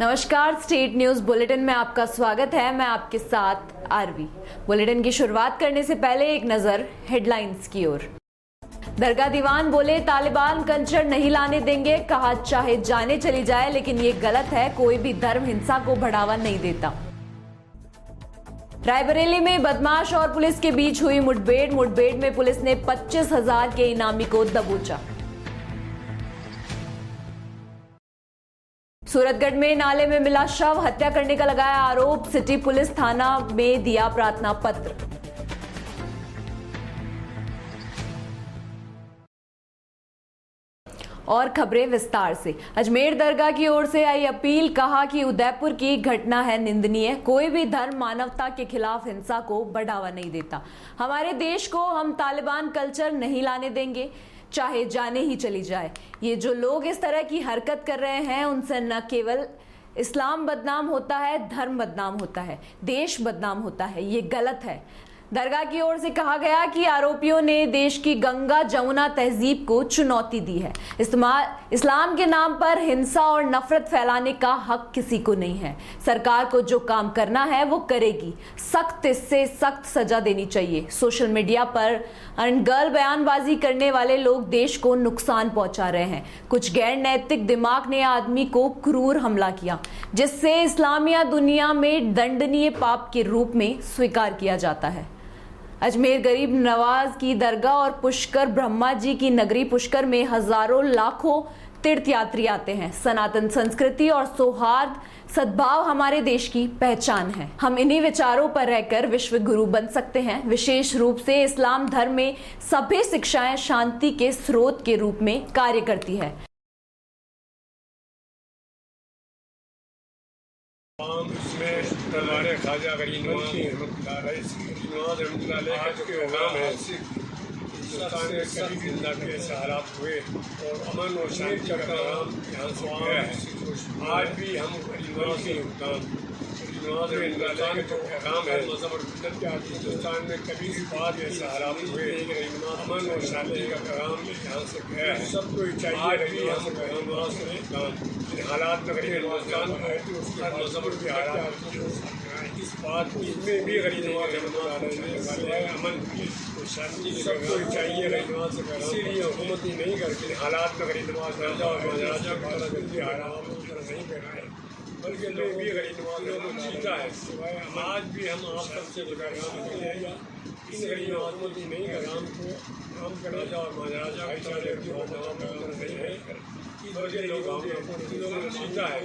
नमस्कार, state news bulletin में आपका स्वागत है। मैं आपके साथ आरवी। बुलेटिन की शुरुआत करने से पहले एक नजर हेडलाइंस की ओर। दरगाह दीवान बोले तालिबान कल्चर नहीं लाने देंगे, कहा चाहे जाने चली जाए लेकिन ये गलत है, कोई भी धर्म हिंसा को बढ़ावा नहीं देता। रायबरेली में बदमाश और पुलिस के बीच हुई मुठभेड़ में पुलिस ने 25,000 के इनामी को दबोचा। सूरतगढ़ में नाले में मिला शव, हत्या करने का लगाया आरोप, सिटी पुलिस थाना में दिया प्रार्थना पत्र। और खबरें विस्तार से। अजमेर दरगाह की ओर से आई अपील, कहा कि उदयपुर की घटना है निंदनीय, कोई भी धर्म मानवता के खिलाफ हिंसा को बढ़ावा नहीं देता। हमारे देश को हम तालिबान कल्चर नहीं लाने देंगे, चाहे जाने ही चली जाए। ये जो लोग इस तरह की हरकत कर रहे हैं उनसे न केवल इस्लाम बदनाम होता है, धर्म बदनाम होता है, देश बदनाम होता है। ये गलत है। दरगाह की ओर से कहा गया कि आरोपियों ने देश की गंगा जमुना तहजीब को चुनौती दी है। इस्लाम के नाम पर हिंसा और नफरत फैलाने का हक किसी को नहीं है। सरकार को जो काम करना है वो करेगी, सख्त इससे सख्त सजा देनी चाहिए। सोशल मीडिया पर अनर्गल बयानबाजी करने वाले लोग देश को नुकसान पहुंचा रहे हैं। कुछ गैर नैतिक दिमाग ने आदमी को क्रूर हमला किया, जिससे इस्लामिया दुनिया में दंडनीय पाप के रूप में स्वीकार किया जाता है। अजमेर गरीब नवाज की दरगाह और पुष्कर ब्रह्मा जी की नगरी पुष्कर में हजारों लाखों तीर्थयात्री आते हैं। सनातन संस्कृति और सौहार्द सद्भाव हमारे देश की पहचान है। हम इन्हीं विचारों पर रहकर विश्व गुरु बन सकते हैं। विशेष रूप से इस्लाम धर्म में सभी शिक्षाएं शांति के स्रोत के रूप में कार्य करती है। दरबार ख्वाजा गरीब नवाज हिंदुस्तान में कभी भी जिंदा के ऐसे हालात हुए और अमन और शांति का पैगाम यहाँ से गया है। आज भी हम गरीब नवाज के योगदान हिंदुस्तान का पैगाम है। हिंदुस्तान में कभी भी बात ऐसे हालात हुए अमन और शांति का पैगाम यहाँ से गया है। सबको चाहिए भी हम गरीब नवाज के योगदान हालात में गरीब हिंदुस्तान है तो उसके मजहब के हालात इस बात इसमें भी गरीब नवाज अमन शांति सबको चाहिए गरीब नवाज से। इसीलिए हुकूमत ही नहीं करती हालात में गरीब नवाज राजा और महाराजा को हालात नहीं बनाए, बल्कि लोग भी गरीब नवाज को जीता है। आज भी हम आप सबसे पैगाम करेंगे इन गरीब नवाज ही नहीं काम को काम कर राजा और महाराजा भाईचारे की नहीं है, बल्कि लोगों जीता है।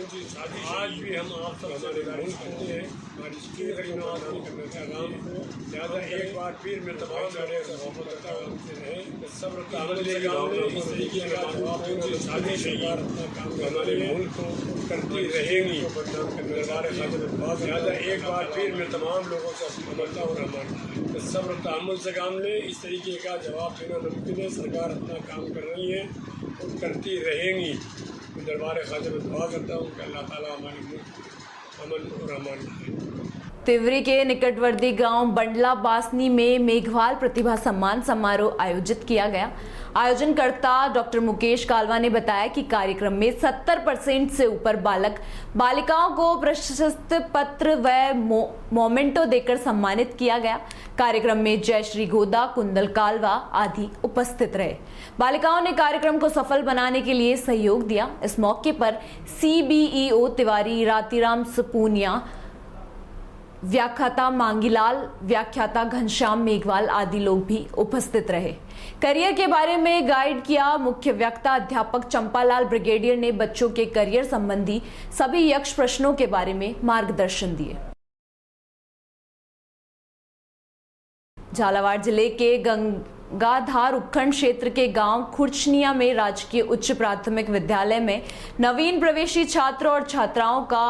आज भी हम आप सब हमारे नहीं करते हैं गरीब नवाज पैगाम को ज़्यादा एक बार फिर मैं तमाम सारे सब्र का अमल इस तरीके का जवाब शादी सरकार हमारे मुल्क को करती रहेंगी। ज़्यादा एक बार फिर मैं तमाम लोगों से समझता हूँ सब्र तहम्मुल से काम लें। इस तरीके का जवाब देना मुमकिन है। सरकार अपना काम कर रही है और करती रहेंगी। मैं दरबार ख्वाजा में दुआ करता हूँ कि अल्लाह ताला हमारे मुल्क अमन और अमान रहे। तिवरी के निकटवर्ती गांव बंडला बासनी में मेघवाल प्रतिभा सम्मान समारोह आयोजित किया गया। आयोजनकर्ता डॉक्टर मुकेश कालवा ने बताया कि कार्यक्रम में 70% से ऊपर बालक बालिकाओं को प्रशस्ति पत्र व मोमेंटो देकर सम्मानित किया गया। कार्यक्रम में जयश्री गोदा, कुंदल कालवा आदि उपस्थित रहे। बालिकाओं ने कार्यक्रम को सफल बनाने के लिए सहयोग दिया। इस मौके पर CBEO तिवारी, रातीराम सपूनिया, व्याख्याता मांगीलाल, व्याख्याता घनश्याम मेघवाल आदि लोग भी उपस्थित रहे। करियर के बारे में गाइड किया। मुख्य वक्ता अध्यापक चंपालाल ब्रिगेडियर ने बच्चों के करियर संबंधी सभी यक्ष प्रश्नों के बारे में मार्गदर्शन दिए। झालावाड़ जिले के गंगाधार उपखंड क्षेत्र के गांव खुर्चनिया में राजकीय उच्च प्राथमिक विद्यालय में नवीन प्रवेशी छात्र और छात्राओं का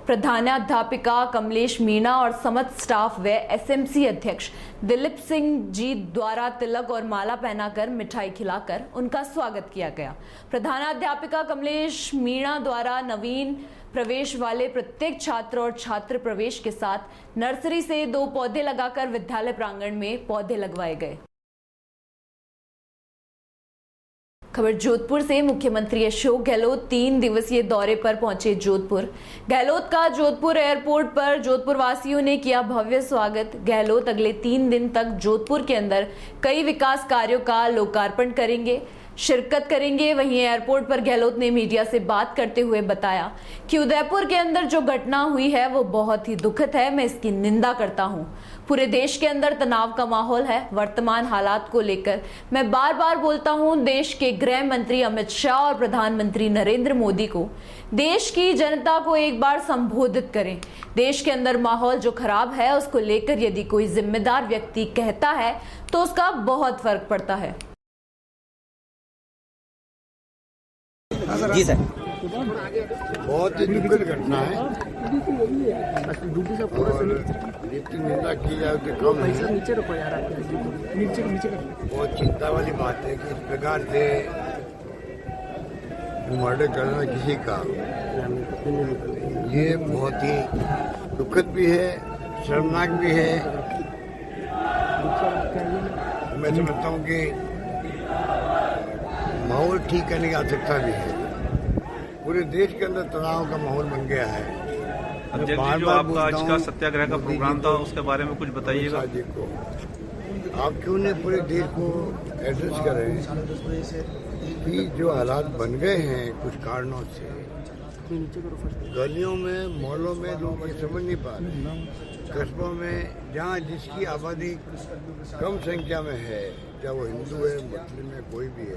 प्रधानाध्यापिका कमलेश मीणा और समस्त स्टाफ व SMC अध्यक्ष दिलीप सिंह जी द्वारा तिलक और माला पहनाकर मिठाई खिलाकर उनका स्वागत किया गया। प्रधानाध्यापिका कमलेश मीणा द्वारा नवीन प्रवेश वाले प्रत्येक छात्र और छात्र प्रवेश के साथ नर्सरी से 2 पौधे लगाकर विद्यालय प्रांगण में पौधे लगवाए गए। खबर जोधपुर से। मुख्यमंत्री अशोक गहलोत 3 दिवसीय दौरे पर पहुंचे जोधपुर। गहलोत का जोधपुर एयरपोर्ट पर जोधपुर वासियों ने किया भव्य स्वागत। गहलोत अगले 3 दिन तक जोधपुर के अंदर कई विकास कार्यों का लोकार्पण करेंगे, शिरकत करेंगे। वहीं एयरपोर्ट पर गहलोत ने मीडिया से बात करते हुए बताया कि उदयपुर के अंदर जो घटना हुई है वो बहुत ही दुखद है। मैं इसकी निंदा करता हूं। पूरे देश के अंदर तनाव का माहौल है। वर्तमान हालात को लेकर मैं बार बार बोलता हूं, देश के गृह मंत्री अमित शाह और प्रधानमंत्री नरेंद्र मोदी को देश की जनता को एक बार संबोधित करें। देश के अंदर माहौल जो खराब है उसको लेकर यदि कोई जिम्मेदार व्यक्ति कहता है तो उसका बहुत फर्क पड़ता है। जी सर, बहुत ही दुखद घटना है और जितनी निंदा की जाए उतनी कम है। बहुत चिंता वाली बात है कि इस प्रकार से मर्डर करना किसी का, ये बहुत ही दुखद भी है, शर्मनाक भी है। मैं समझता हूँ कि माहौल ठीक करने की आवश्यकता भी है। पूरे देश के अंदर तनाव का माहौल बन गया है। अध्यक्ष जी, जो आपका आज का सत्याग्रह का प्रोग्राम था उसके बारे में कुछ बताइएगा। जी को आप क्यों नहीं पूरे देश को एड्रेस कर रहे हैं कि जो हालात बन गए हैं कुछ कारणों से, गलियों में मोहल्लों में लोग ये समझ नहीं पा रहे। कस्बों में जहाँ जिसकी आबादी कम संख्या में है, चाहे वो हिंदू है, मुस्लिम है, कोई भी है,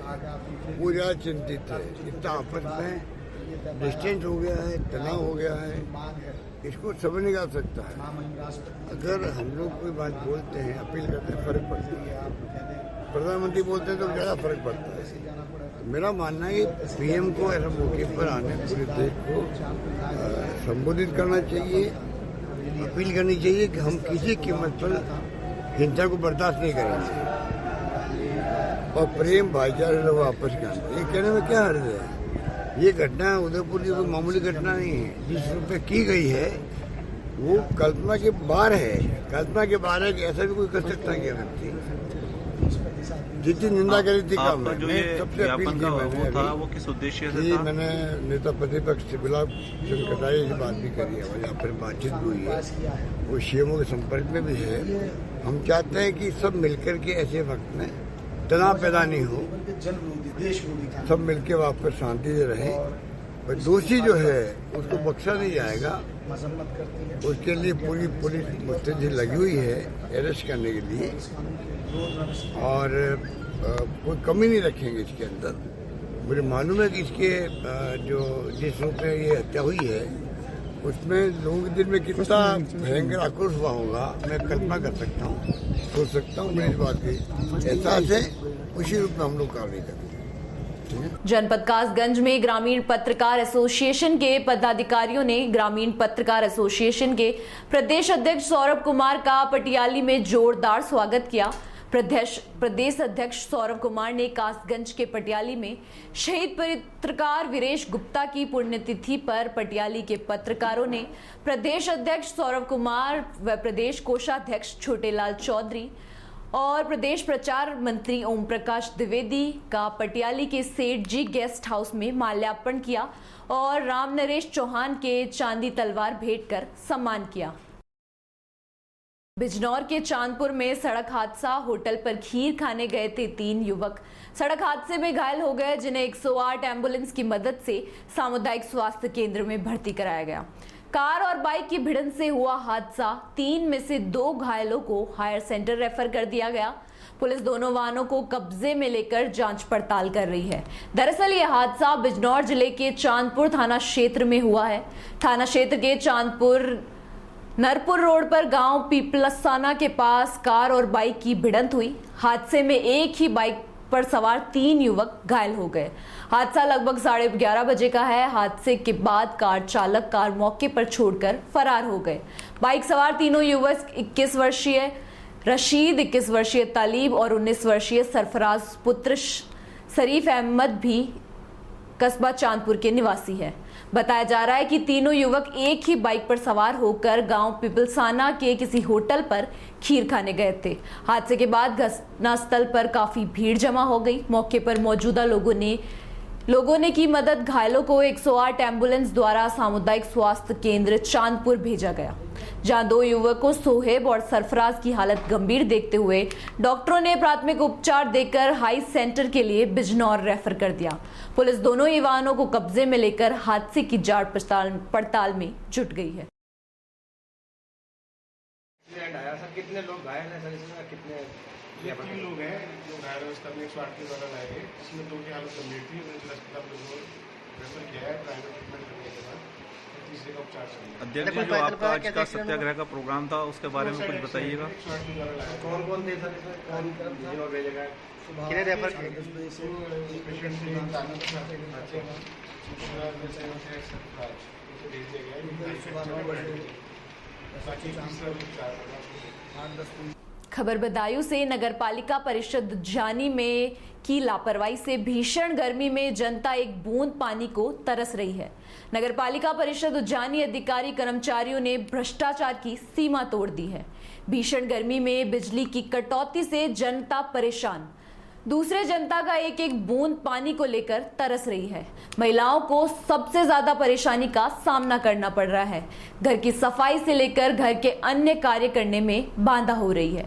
वो ज़्यादा चिंतित है। इतना आपस में डिस्टेंस हो गया है, तनाव हो गया है, इसको समझ नहीं आ सकता है। अगर हम लोग कोई बात बोलते हैं, अपील करते हैं, फर्क पड़ता है। प्रधानमंत्री बोलते हैं तो ज़्यादा फर्क पड़ता है। तो मेरा मानना है कि पीएम को ऐसे मौके पर आने पूरे देश को संबोधित करना चाहिए, अपील करनी चाहिए कि हम किसी कीमत पर हिंसा को बर्दाश्त नहीं करेंगे और प्रेम भाईचारे लोग आपस के अंदर। ये कहने में क्या हर्ज है? ये घटना उदयपुर की कोई मामूली घटना नहीं है। जिस रूप में की गई है वो कल्पना के बाहर है। कल्पना के बाहर है कि ऐसा भी कोई कर सकता है क्या व्यक्ति? जितनी निंदा करी थी कम। मैं सबसे अपील की वो किस उद्देश्य से था? मैंने नेता प्रतिपक्ष से गुलाब चंद कटारिया की बात भी करी है, यहाँ पर बातचीत भी हुई है, वो सीएमओ के संपर्क में भी है। हम चाहते हैं कि सब मिलकर के ऐसे वक्त में तनाव पैदा नहीं हो, सब मिलकर वापस शांति से रहे। और दोषी जो है उसको बख्शा नहीं जाएगा। उसके लिए पूरी पुलिस मुस्तैदी लगी हुई है अरेस्ट करने के लिए और कोई कमी नहीं रखेंगे इसके अंदर। मुझे मालूम है कि इसके जो जिस रूप में ये हत्या हुई है उसमें लोगों के दिल में कितना भयंकर आक्रोश हुआ होगा, मैं कल्पना कर सकता हूँ, सोच सकता हूँ। मेरी बात की एहसास है, उसी रूप में हम लोग कार्रवाई करेंगे। जनपद कासगंज में ग्रामीण पत्रकार एसोसिएशन के पदाधिकारियों ने ग्रामीण पत्रकार एसोसिएशन के प्रदेश अध्यक्ष सौरभ कुमार का पटियाली में जोरदार स्वागत किया। प्रदेश अध्यक्ष सौरभ कुमार ने कासगंज के पटियाली में शहीद पत्रकार वीरेश गुप्ता की पुण्यतिथि पर पटियाली के पत्रकारों ने प्रदेश अध्यक्ष सौरभ कुमार व प्रदेश कोषाध्यक्ष छोटेलाल चौधरी और प्रदेश प्रचार मंत्री ओम प्रकाश द्विवेदी का पटियाली के सेठ जी गेस्ट हाउस में माल्यार्पण किया और राम नरेश चौहान के चांदी तलवार भेंट कर सम्मान किया। बिजनौर के चांदपुर में सड़क हादसा। होटल पर खीर खाने गए थे 3 युवक सड़क हादसे में घायल हो गए, जिन्हें 108 एम्बुलेंस की मदद से सामुदायिक स्वास्थ्य केंद्र में भर्ती कराया गया। कार और बाइक की भिड़ंत से हुआ हादसा। 3 में से 2 घायलों को हायर सेंटर रेफर कर दिया गया। पुलिस दोनों वाहनों को कब्जे में लेकर जांच पड़ताल कर रही है। दरअसल यह हादसा बिजनौर जिले के चांदपुर थाना क्षेत्र में हुआ है। थाना क्षेत्र के चांदपुर नरपुर रोड पर गांव पीपलसाना के पास कार और बाइक की भिड़ंत हुई। हादसे में एक ही बाइक पर सवार 3 युवक घायल हो गए। हादसा लगभग 11:30 बजे का है। हादसे के बाद कार चालक कार मौके पर छोड़कर फरार हो गए। बाइक सवार तीनों युवक 21 वर्षीय रशीद, 21 वर्षीय तालीब और 19 वर्षीय सरफराज पुत्र शरीफ अहमद भी कस्बा चांदपुर के निवासी है। बताया जा रहा है कि तीनों युवक एक ही बाइक पर सवार होकर गांव पिपलसाना के किसी होटल पर खीर खाने गए थे। हादसे के बाद घटनास्थल पर काफी भीड़ जमा हो गई। मौके पर मौजूदा लोगों ने की मदद। घायलों को 108 एम्बुलेंस द्वारा सामुदायिक स्वास्थ्य केंद्र चांदपुर भेजा गया, जहां 2 युवकों सोहेब और सरफराज की हालत गंभीर देखते हुए डॉक्टरों ने प्राथमिक उपचार देकर हाई सेंटर के लिए बिजनौर रेफर कर दिया। पुलिस दोनों ही वाहनों को कब्जे में लेकर हादसे की जांच पड़ताल में जुट गई है। कितने लोग घायल हैं सर? इसमें कितने 3 लोग हैं जो घायल अवस्था में 108 के द्वारा लाए गए, इसमें 2 की हालत गंभीर थी, उन्हें अस्पताल में रेफर किया है प्राइवेट ट्रीटमेंट करने के बाद, तीसरे का उपचार चल रहा है। अध्यक्ष जी, जो आपका आज का सत्याग्रह का प्रोग्राम था उसके बारे में कुछ बताइएगा। 108 के द्वारा लाए कौन कौन थे सर? इसमें कौन और भेजा गया? कितने रेफर किए? पेशेंट थे, भेज दिया गया बाकी तीसरा उपचार। खबर बदायूं से नगरपालिका परिषद उज्जैनी में की लापरवाही से भीषण गर्मी में जनता एक बूंद पानी को तरस रही है। नगरपालिका परिषद उज्जैनी अधिकारी कर्मचारियों ने भ्रष्टाचार की सीमा तोड़ दी है। भीषण गर्मी में बिजली की कटौती से जनता परेशान, दूसरे जनता का एक एक बूंद पानी को लेकर तरस रही है। महिलाओं को सबसे ज्यादा परेशानी का सामना करना पड़ रहा है। घर की सफाई से लेकर घर के अन्य कार्य करने में बाधा हो रही है।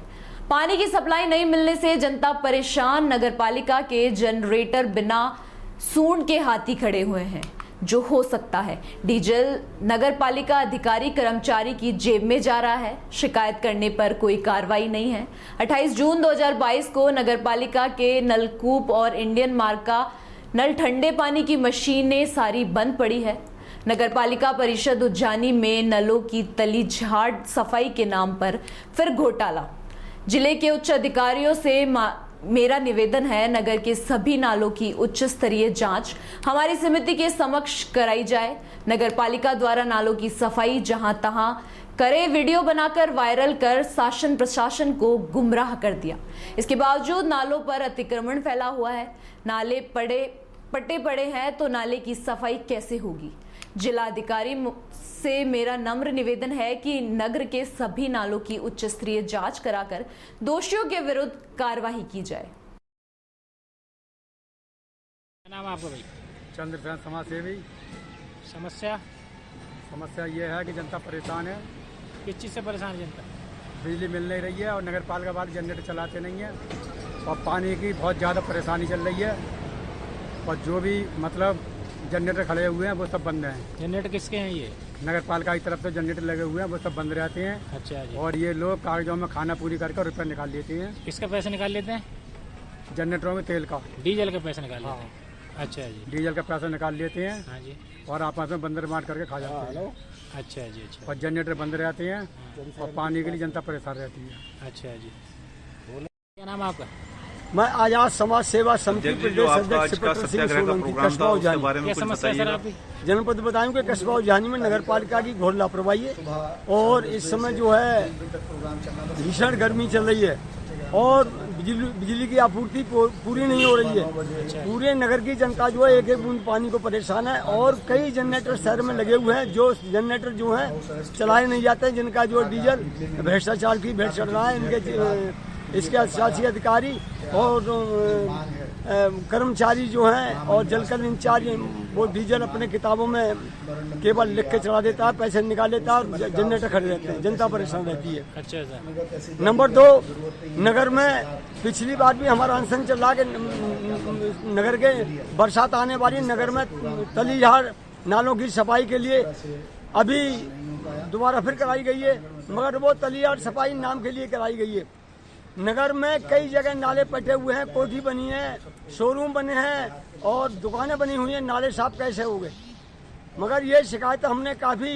पानी की सप्लाई नहीं मिलने से जनता परेशान। नगरपालिका के जनरेटर बिना सूंड के हाथी खड़े हुए हैं। जो हो सकता है डीजल नगरपालिका अधिकारी कर्मचारी की जेब में जा रहा है। शिकायत करने पर कोई कार्रवाई नहीं है। 28 जून 2022 को नगरपालिका के नलकूप और इंडियन मार्ग का नल ठंडे पानी की मशीनें सारी बंद पड़ी है। नगरपालिका परिषद उज्जैनी में नलों की तली झाड़ सफाई के नाम पर फिर घोटाला। जिले के उच्च अधिकारियों से मेरा निवेदन है, नगर के सभी नालों की उच्च स्तरीय जांच हमारी समिति के समक्ष कराई जाए। नगरपालिका द्वारा नालों की सफाई जहां तहां करे वीडियो बनाकर वायरल कर शासन प्रशासन को गुमराह कर दिया। इसके बावजूद नालों पर अतिक्रमण फैला हुआ है। नाले पट्टे पड़े हैं तो नाले की सफाई कैसे होगी? जिला अधिकारी से मेरा नम्र निवेदन है कि नगर के सभी नालों की उच्च स्तरीय जांच कराकर दोषियों के विरुद्ध कार्रवाई की जाए। क्या नाम आपका भाई? चंद्रसेन समाज सेवी। समस्या ये है कि जनता परेशान है। किस चीज़ से परेशान है जनता? बिजली मिल नहीं रही है और नगर पालिका वाले जनरेटर चलाते नहीं है और पानी की बहुत ज़्यादा परेशानी चल रही है और जो भी मतलब जनरेटर खड़े हुए हैं वो सब बंद हैं। जनरेटर किसके हैं ये? नगर पालिका की तरफ से जनरेटर लगे हुए हैं वो सब बंद रहते हैं। अच्छा जी। और ये लोग कागजों में खाना पूरी करके रुपये निकाल लेते हैं। किसका पैसे निकाल लेते हैं? जनरेटरों में तेल का, डीजल का पैसे निकाल लेते हैं। अच्छा जी। डीजल का पैसा निकाल लेते हैं। हाँ जी। और आपस में बंदर मार करके खा जाते हैं। अच्छा जी। अच्छा। और जनरेटर बंद रहते हैं और पानी के लिए जनता परेशान रहती है। अच्छा जी। क्या नाम है आपका? मैं आजाद समाज सेवा समिति प्रदेश अध्यक्ष कस्बा उज्जैनी। जनपद बताऊं कि कस्बा उज्जैनी में नगर पालिका की घोर लापरवाही है और इस समय जो है भीषण गर्मी चल रही है और बिजली की आपूर्ति पूरी नहीं हो रही है। पूरे नगर की जनता जो है एक एक बूंद पानी को परेशान है और कई जनरेटर शहर में लगे हुए हैं जो जनरेटर जो है चलाए नहीं जाते, जिनका जो डीजल भ्रष्टाचार की भेंट चढ़ रहा है। इनके इसके शासी अधिकारी और कर्मचारी जो हैं और जलकर इंचार्ज वो डीजल अपने किताबों में केवल लिख के चला देता है, पैसे निकाल लेता है और जनरेटर खड़े रहते हैं, जनता परेशान रहती है। अच्छा सर। नंबर 2, नगर में पिछली बार भी हमारा अनशन चल रहा है कि नगर के बरसात आने वाली, नगर में तली झाड़ नालों की सफाई के लिए अभी दोबारा फिर कराई गई है, मगर वो तली झाड़ सफाई नाम के लिए कराई गई है। नगर में कई जगह नाले पटे हुए हैं, कोठी बनी है, शोरूम बने हैं और दुकानें बनी हुई हैं, नाले साफ कैसे हो गए? मगर ये शिकायत हमने काफ़ी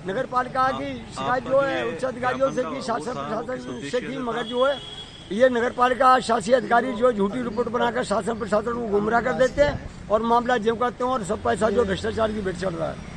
नगर पालिका की शिकायत जो है उच्च अधिकारियों से की, शासन प्रशासन से की, मगर जो है ये नगर पालिका शासी अधिकारी जो झूठी रिपोर्ट बनाकर शासन प्रशासन को गुमराह कर देते हैं और मामला जेब करते हैं और सब पैसा जो भ्रष्टाचार की भेंट चढ़ रहा है।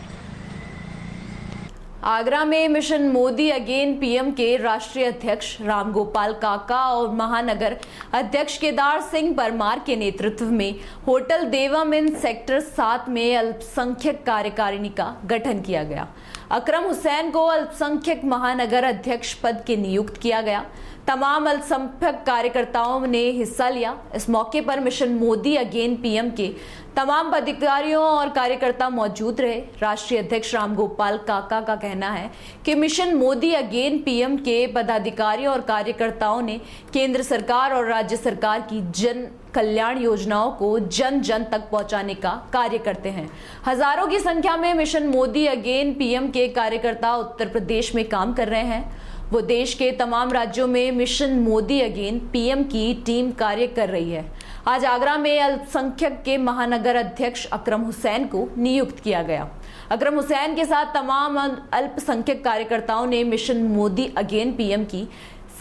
आगरा में मिशन मोदी अगेन पीएम के राष्ट्रीय अध्यक्ष रामगोपाल काका और महानगर अध्यक्ष केदार सिंह परमार के नेतृत्व में होटल देवम इन सेक्टर 7 में अल्पसंख्यक कार्यकारिणी का गठन किया गया। अकरम हुसैन को अल्पसंख्यक महानगर अध्यक्ष पद के नियुक्त किया गया। तमाम अल्पसंख्यक कार्यकर्ताओं ने हिस्सा लिया। इस मौके पर मिशन मोदी अगेन पीएम के तमाम पदाधिकारियों और कार्यकर्ता मौजूद रहे। राष्ट्रीय अध्यक्ष रामगोपाल काका का कहना है कि मिशन मोदी अगेन पीएम के पदाधिकारियों और कार्यकर्ताओं ने केंद्र सरकार और राज्य सरकार की जन कल्याण योजनाओं को जन जन तक पहुंचाने का कार्य करते हैं। हजारों की संख्या में मिशन मोदी अगेन पीएम के कार्यकर्ता उत्तर प्रदेश में काम कर रहे हैं। वो देश के तमाम राज्यों में मिशन मोदी अगेन पीएम की टीम कार्य कर रही है। आज आगरा में अल्पसंख्यक के महानगर अध्यक्ष अकरम हुसैन को नियुक्त किया गया। अकरम हुसैन के साथ तमाम अल्पसंख्यक कार्यकर्ताओं ने मिशन मोदी अगेन पीएम की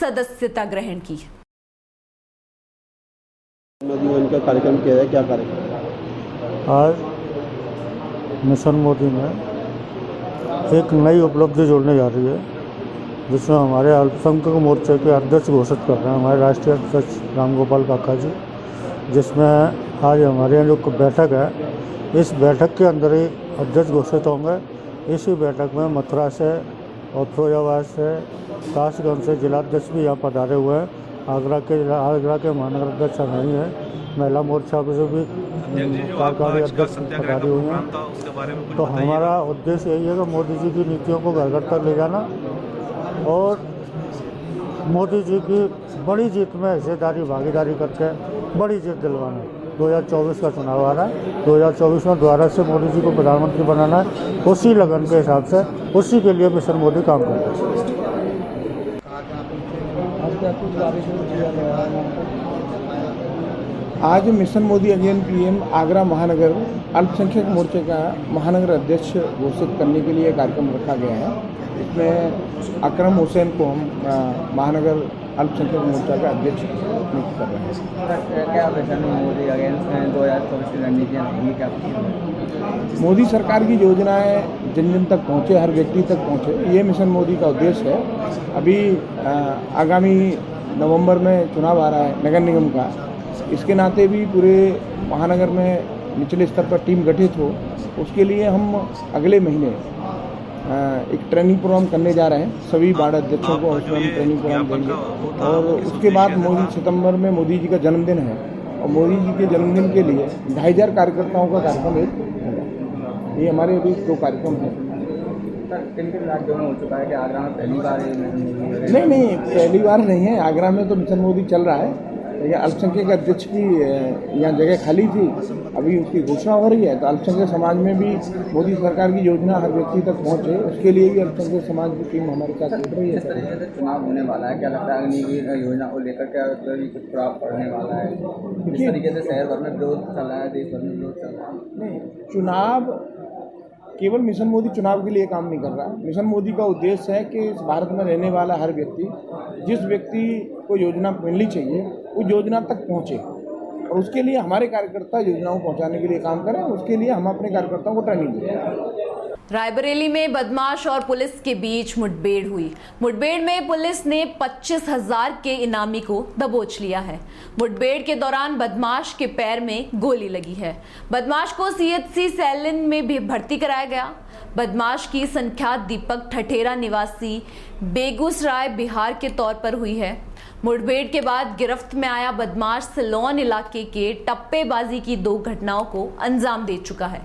सदस्यता ग्रहण की। का कार्यक्रम किया है, क्या कार्यक्रम? आज मिशन मोदी में एक नई उपलब्धि जोड़ने जा रही है, जिसमें हमारे अल्पसंख्यक मोर्चे के अध्यक्ष घोषित कर रहे हैं हमारे राष्ट्रीय अध्यक्ष रामगोपाल काका जी, जिसमें आज हमारे यहाँ जो बैठक है, इस बैठक के अंदर ही अध्यक्ष घोषित होंगे। इसी बैठक में मथुरा से और फिरोजाबाद से, कासगंज से जिलाध्यक्ष भी यहाँ पधारे हुए हैं। आगरा के महानगर अध्यक्ष नहीं है, महिला मोर्चा से भी कार्यकारी अध्यक्ष पधारे हुए हैं। तो हमारा उद्देश्य यही है कि मोदी जी की नीतियों को घर घर तक ले जाना और मोदी जी की बड़ी जीत में हिस्सेदारी भागीदारी करके बड़ी जीत दिलवाना। 2024 का चुनाव आ रहा है, 2024 में दोबारा से मोदी जी को प्रधानमंत्री बनाना है। उसी लगन के हिसाब से उसी के लिए मिशन मोदी काम कर रहा है। आज mission Modi again PM Agra महानगर अल्पसंख्यक मोर्चे का महानगर अध्यक्ष घोषित करने के लिए कार्यक्रम रखा गया है। इसमें अकरम हुसैन को हम महानगर अल्पसंख्यक मोर्चा का अध्यक्ष नियुक्त कर रहे हैं। क्या मिशन मोदी अगेन 2024 की रणनीतियाँ रहेंगी क्या? मोदी सरकार की योजनाएं जन जन तक पहुँचे, हर व्यक्ति तक पहुँचे, ये मिशन मोदी का उद्देश्य है। अभी आगामी नवंबर में चुनाव आ रहा है नगर निगम का। इसके नाते भी पूरे महानगर में निचले स्तर पर टीम गठित हो, उसके लिए हम अगले महीने एक ट्रेनिंग प्रोग्राम करने जा रहे हैं। सभी वार्ड अध्यक्षों को उसमें हम ट्रेनिंग प्रोग्राम देंगे और उसके बाद सितंबर में मोदी जी का जन्मदिन है और मोदी जी के जन्मदिन के लिए 2500 कार्यकर्ताओं का कार्यक्रम एक होगा। ये हमारे अभी 2 कार्यक्रम हैं। किन राज्यों में हो चुका है कि आगरा में पहली बार? नहीं, पहली बार नहीं है। आगरा में तो मिशन मोदी चल रहा है। या अल्पसंख्यक अध्यक्ष की यहाँ जगह खाली थी, अभी उसकी घोषणा हो रही है। तो अल्पसंख्यक समाज में भी मोदी सरकार की योजना हर व्यक्ति तक पहुँचे, उसके लिए भी अल्पसंख्यक समाज की टीम हमारे साथ जुड़ रही है। इस तरीके से चुनाव होने वाला है, क्या लगता है अग्नि योजना को लेकर क्या कुछ प्रभाव पड़ने वाला है? इस तरीके से शहर भर में विरोध चल रहा है, देश भर में विरोध चल रहा है। नहीं, चुनाव केवल मिशन मोदी चुनाव के लिए काम नहीं कर रहा। मिशन मोदी का उद्देश्य है कि इस भारत में रहने वाला हर व्यक्ति, जिस व्यक्ति को योजना मिलनी चाहिए, वो योजना तक पहुँचे और उसके लिए हमारे कार्यकर्ता योजनाओं पहुँचाने के लिए काम करें। उसके लिए हम अपने कार्यकर्ताओं को ट्रेनिंग दें। रायबरेली में बदमाश और पुलिस के बीच मुठभेड़ हुई। मुठभेड़ में पुलिस ने 25,000 के इनामी को दबोच लिया है। मुठभेड़ के दौरान बदमाश के पैर में गोली लगी है। बदमाश को सीएचसी सैलिन में भी भर्ती कराया गया। बदमाश की संख्या दीपक ठठेरा निवासी बेगूसराय बिहार के तौर पर हुई है। मुठभेड़ के बाद गिरफ्त में आया बदमाश सिलोन इलाके के टप्पेबाजी की 2 घटनाओं को अंजाम दे चुका है।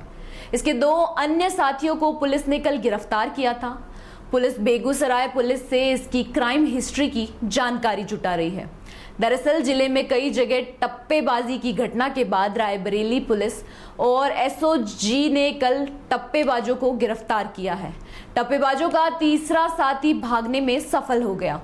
इसके 2 अन्य साथियों को पुलिस ने कल गिरफ्तार किया था। पुलिस बेगूसराय पुलिस से इसकी क्राइम हिस्ट्री की जानकारी जुटा रही है। दरअसल जिले में कई जगह टप्पेबाजी की घटना के बाद रायबरेली पुलिस और एसओजी ने कल टप्पेबाजों को गिरफ्तार किया है। टप्पेबाजों का तीसरा साथी भागने में सफल हो गया।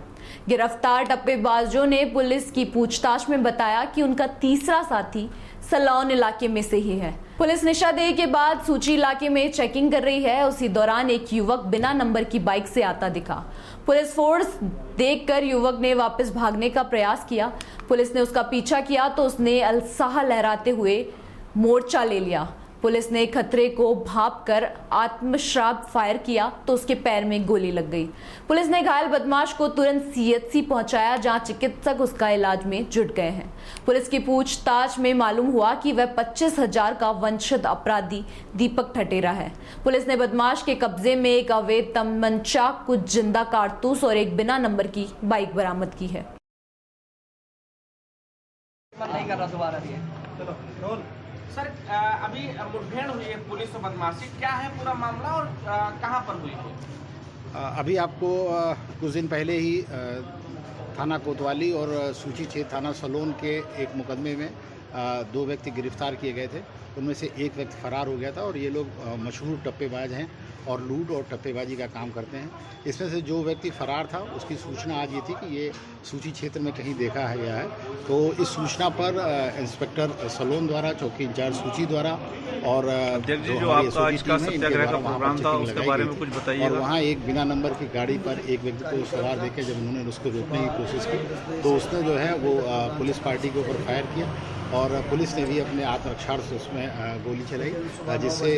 गिरफ्तार टप्पेबाजों ने पुलिस की पूछताछ में बताया कि उनका तीसरा साथी सलौन इलाके में से ही है। पुलिस निशादेही के बाद सूची इलाके में चेकिंग कर रही है। उसी दौरान एक युवक बिना नंबर की बाइक से आता दिखा। पुलिस फोर्स देखकर युवक ने वापस भागने का प्रयास किया। पुलिस ने उसका पीछा किया तो उसने अलसाह लहराते हुए मोर्चा ले लिया। पुलिस ने खतरे को भांपकर आत्मश्राप फायर किया तो उसके पैर में गोली लग गई। पुलिस ने घायल बदमाश को तुरंत सीएचसी पहुंचाया, जहां चिकित्सक उसका इलाज में जुट गए हैं। पुलिस की पूछताछ में मालूम हुआ कि वह 25,000 का वंचित अपराधी दीपक ठटेरा है। पुलिस ने बदमाश के कब्जे में एक अवैध तमंचा, कुछ जिंदा कारतूस और एक बिना नंबर की बाइक बरामद की है। नहीं कर रहा दोबारा भी सर, अभी मुठभेड़ हुई है पुलिस और बदमाशी, क्या है पूरा मामला और कहां पर हुई है? अभी आपको कुछ दिन पहले ही थाना कोतवाली और सूची क्षेत्र थाना सलोन के एक मुकदमे में 2 व्यक्ति गिरफ्तार किए गए थे। उनमें से एक व्यक्ति फरार हो गया था और ये लोग मशहूर टप्पेबाज हैं और लूट और टप्पेबाजी का काम करते हैं। इसमें से जो व्यक्ति फरार था उसकी सूचना आज ये थी कि ये सूची क्षेत्र में कहीं देखा गया है। तो इस सूचना पर इंस्पेक्टर सलोन द्वारा, चौकी इंचार्ज सूची द्वारा और जो आपका आज का सत्याग्रह का प्रोग्राम था उसके बारे में कुछ बताइए। और वहाँ एक बिना नंबर की गाड़ी पर एक व्यक्ति को सवार देखे जब उन्होंने उसको रोकने की कोशिश की तो उसने जो है वो पुलिस पार्टी के ऊपर फायर किया और पुलिस ने भी अपने आत्मरक्षार्थ से उसमें गोली चलाई, जिससे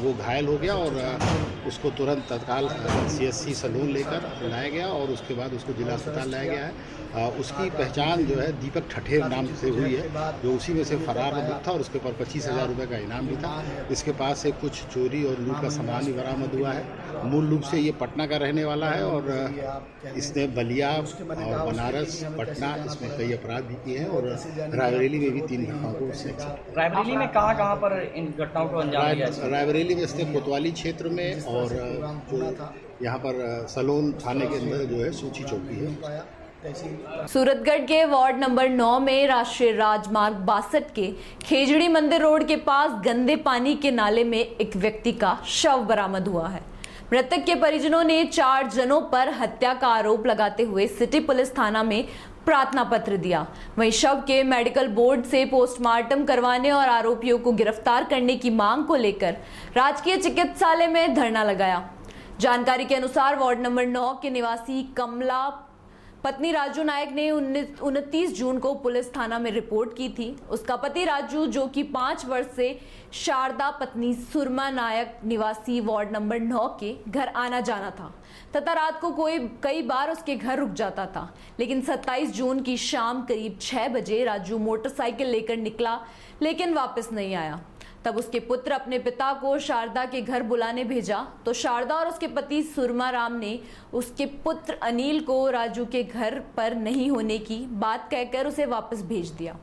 वो घायल हो गया और उसको तुरंत तत्काल सीएचसी सलून लेकर लाया गया और उसके बाद उसको जिला अस्पताल लाया गया है। उसकी पहचान जो है दीपक ठठेर नाम से हुई है, जो उसी में से फरार बंदूक था और उसके ऊपर 25,000 रुपये का इनाम भी था। इसके पास से कुछ चोरी और लूट का सामान भी बरामद हुआ है। मूल रूप से ये पटना का रहने वाला है और इसने बलिया और बनारस, पटना, इसमें कई अपराध भी किए हैं और रायबरेली में भी 3 घटनाओं को उसने। रायबरेली में कहाँ पर इन घटनाओं को अंजाम दिया? रायबरेली में इसने कोतवाली क्षेत्र में और जो यहाँ पर सलोन थाने के अंदर जो है सूची चौकी है। सूरतगढ़ के वार्ड नंबर 9 में राष्ट्रीय राजमार्ग 62 के खेजड़ी मंदिर रोड के पास गंदे पानी के नाले में एक व्यक्ति का शव बरामद हुआ है। मृतक के परिजनों ने 4 जनों पर हत्या का आरोप लगाते हुए सिटी पुलिस थाना में प्रार्थना पत्र दिया। वहीं शव के मेडिकल बोर्ड से पोस्टमार्टम करवाने और आरोपियों को गिरफ्तार करने की मांग को लेकर राजकीय चिकित्सालय में धरना लगाया। जानकारी के अनुसार वार्ड नंबर 9 के निवासी कमला पत्नी राजू नायक ने 29 जून को पुलिस थाना में रिपोर्ट की थी। उसका पति राजू, जो कि 5 वर्ष से शारदा पत्नी सुरमा नायक निवासी वार्ड नंबर 9 के घर आना जाना था तथा रात को कई बार उसके घर रुक जाता था। लेकिन 27 जून की शाम करीब 6 बजे राजू मोटरसाइकिल लेकर निकला लेकिन वापस नहीं आया। तब उसके पुत्र अपने पिता को शारदा के घर बुलाने भेजा तो शारदा और उसके पति सुरमा राम ने उसके पुत्र अनिल को राजू के घर पर नहीं होने की बात कहकर उसे वापस भेज दिया।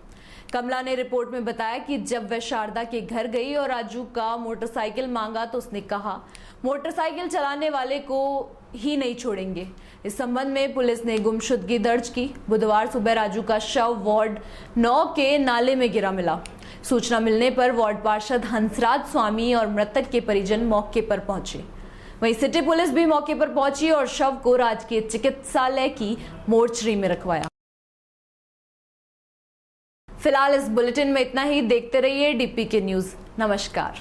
कमला ने रिपोर्ट में बताया कि जब वह शारदा के घर गई और राजू का मोटरसाइकिल मांगा तो उसने कहा मोटरसाइकिल चलाने वाले को ही नहीं छोड़ेंगे। इस संबंध में पुलिस ने गुमशुदगी दर्ज की। बुधवार सुबह राजू का शव वार्ड 9 के नाले में गिरा मिला। सूचना मिलने पर वार्ड पार्षद हंसराज स्वामी और मृतक के परिजन मौके पर पहुंचे। वहीं सिटी पुलिस भी मौके पर पहुंची और शव को राजकीय चिकित्सालय की मोर्चरी में रखवाया। फिलहाल इस बुलेटिन में इतना ही। देखते रहिए DPK न्यूज। नमस्कार।